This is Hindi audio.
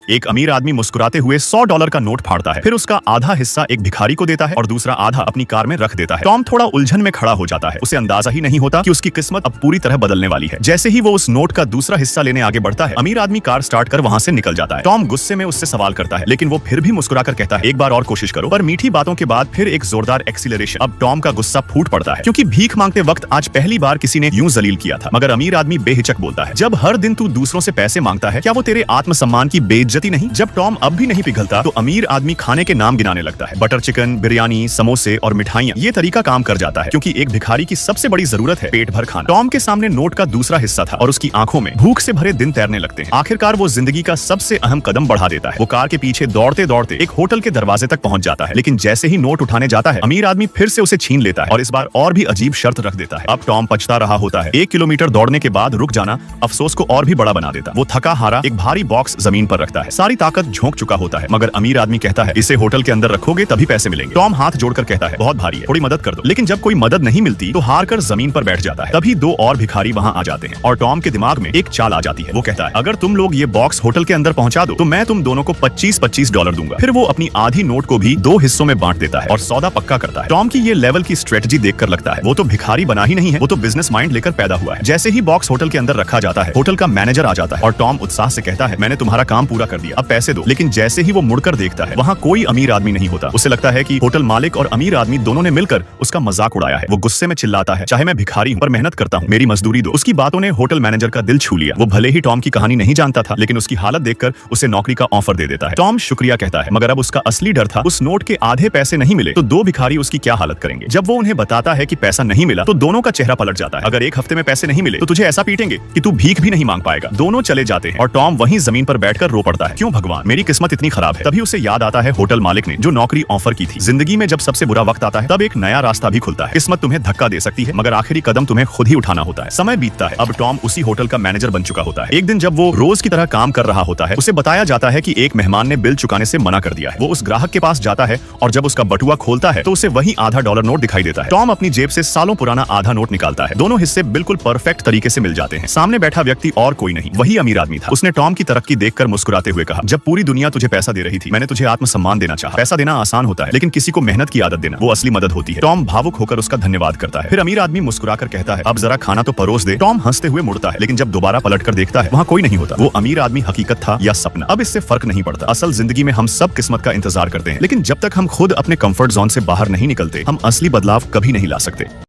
एक अमीर आदमी मुस्कुराते हुए $100 का नोट फाड़ता है, फिर उसका आधा हिस्सा एक भिखारी को देता है और दूसरा आधा अपनी कार में रख देता है। टॉम थोड़ा उलझन में खड़ा हो जाता है, उसे अंदाजा ही नहीं होता कि उसकी किस्मत अब पूरी तरह बदलने वाली है। जैसे ही वो उस नोट का दूसरा हिस्सा लेने आगे बढ़ता है, अमीर आदमी कार स्टार्ट कर वहाँ से निकल जाता है। टॉम गुस्से में उससे सवाल करता है, लेकिन वो फिर भी मुस्कुराकर कहता है, एक बार और कोशिश करो। पर मीठी बातों के बाद फिर एक जोरदार एक्सीलरेशन। अब टॉम का गुस्सा फूट पड़ता है, क्योंकि भीख मांगते वक्त आज पहली बार किसी ने यूं जलील किया था। मगर अमीर आदमी बेहिचक बोलता है, जब हर दिन तू दूसरों से पैसे मांगता है, क्या वो तेरे आत्मसम्मान की बेइज्जती नहीं? जब टॉम अब भी नहीं पिघलता तो अमीर आदमी खाने के नाम गिनाने लगता है। बटर चिकन, बिरयानी, समोसे और मिठाइयाँ। ये तरीका काम कर जाता है, क्योंकि एक भिखारी की सबसे बड़ी जरूरत है पेट भर खाना। टॉम के सामने नोट का दूसरा हिस्सा था और उसकी आंखों में भूख से भरे दिन तैरने लगते हैं। आखिरकार वो जिंदगी का सबसे अहम कदम बढ़ा देता है। वो कार के पीछे दौड़ते दौड़ते एक होटल के दरवाजे तक पहुंच जाता है, लेकिन जैसे ही नोट उठाने जाता है, अमीर आदमी फिर से उसे छीन लेता है और इस बार और भी अजीब शर्त रख देता है। अब टॉम पछता रहा होता है। 1 किलोमीटर दौड़ने के बाद रुक जाना अफसोस को और भी बड़ा बना देता। वो थका हारा एक भारी बॉक्स जमीन पर रखता है। सारी ताकत झोंक चुका होता है, मगर अमीर आदमी कहता है, इसे होटल के अंदर रखोगे तभी पैसे मिलेंगे। टॉम हाथ जोड़कर कहता है, बहुत भारी है, थोड़ी मदद कर दो। लेकिन जब कोई मदद नहीं मिलती तो हार कर जमीन पर बैठ जाता है। तभी 2 और भिखारी वहाँ आ जाते हैं और टॉम के दिमाग में एक चाल आ जाती है। वो कहता है, अगर तुम लोग ये बॉक्स होटल के अंदर पहुंचा दो तो मैं तुम दोनों को $25 दूंगा। फिर वो अपनी आधी नोट को भी 2 हिस्सों में बांट देता है और सौदा पक्का करता है। टॉम की ये लेवल की स्ट्रेटजी देखकर लगता है वो तो भिखारी बना ही नहीं है, वो तो बिजनेस माइंड लेकर पैदा हुआ है। जैसे ही बॉक्स होटल के अंदर रखा जाता है, होटल का मैनेजर आ जाता है और टॉम उत्साह से कहता है, मैंने तुम्हारा काम पूरा कर दिया, अब पैसे दो। लेकिन जैसे ही वो मुड़कर देखता है, वहाँ कोई अमीर आदमी नहीं होता। उसे लगता है कि होटल मालिक और अमीर आदमी दोनों ने मिलकर उसका मजाक उड़ाया है। वो गुस्से में चिल्लाता है, चाहे मैं भिखारी हूँ पर मेहनत करता हूँ, मेरी मजदूरी दो। उसकी बातों ने होटल मैनेजर का दिल छू लिया। वो भले ही टॉम की कहानी नहीं जानता था, लेकिन उसकी हालत देखकर उसे नौकरी का ऑफर दे देता है। टॉम शुक्रिया कहता है, मगर अब उसका असली डर था, उस नोट के आधे पैसे नहीं मिले तो 2 भिखारी उसकी क्या हालत करेंगे। जब वो उन्हें बताता है कि पैसा नहीं मिला तो दोनों का चेहरा पलट जाता है। अगर 1 हफ्ते में पैसे नहीं मिले तो तुझे ऐसा पीटेंगे कि तू भीख भी नहीं मांग पाएगा। दोनों चले जाते हैं और टॉम वहीं जमीन पर बैठकर रो पड़ता है, क्यों भगवान, मेरी किस्मत इतनी खराब है। तभी उसे याद आता है होटल मालिक ने जो नौकरी ऑफर की थी। जिंदगी में जब सबसे बुरा वक्त आता है, तब एक नया रास्ता भी खुलता है। किस्मत तुम्हें धक्का दे सकती है, मगर आखिरी कदम तुम्हें खुद ही उठाना होता है। समय बीतता है, अब टॉम उसी होटल का मैनेजर बन चुका होता है। एक दिन जब वो रोज की तरह काम कर रहा होता है, उसे बताया जाता है कि एक मेहमान ने बिल चुकाने से मना कर दिया है। वो उस ग्राहक के पास जाता है और जब उसका बटुआ खोलता है तो उसे वही आधा डॉलर नोट दिखाई देता है। टॉम अपनी जेब से सालों पुराना आधा नोट निकालता है। दोनों हिस्से बिल्कुल परफेक्ट तरीके से मिल जाते हैं। सामने बैठा व्यक्ति और कोई नहीं, वही अमीर आदमी था। उसने टॉम की तरक्की देखकर मुस्कुराते हुए कहा, जब पूरी दुनिया तुझे पैसा दे रही थी, मैंने तुझे आत्मसम्मान देना चाहा। पैसा देना आसान होता है, लेकिन किसी को मेहनत की आदत देना वो असली मदद होती है। टॉम भावुक होकर उसका धन्यवाद करता है। फिर अमीर आदमी मुस्कुराकर कहता है, अब जरा खाना तो परोस दे। टॉम हंसते हुए मुड़ता है, लेकिन जब दोबारा पलटकर देखता है, वहाँ कोई नहीं होता। वो अमीर आदमी हकीकत था या सपना, अब इससे फर्क नहीं पड़ता। असल जिंदगी में हम सब किस्मत का इंतजार करते हैं, लेकिन जब तक हम खुद अपने कंफर्ट जोन से बाहर नहीं निकलते, हम असली बदलाव कभी नहीं ला सकते।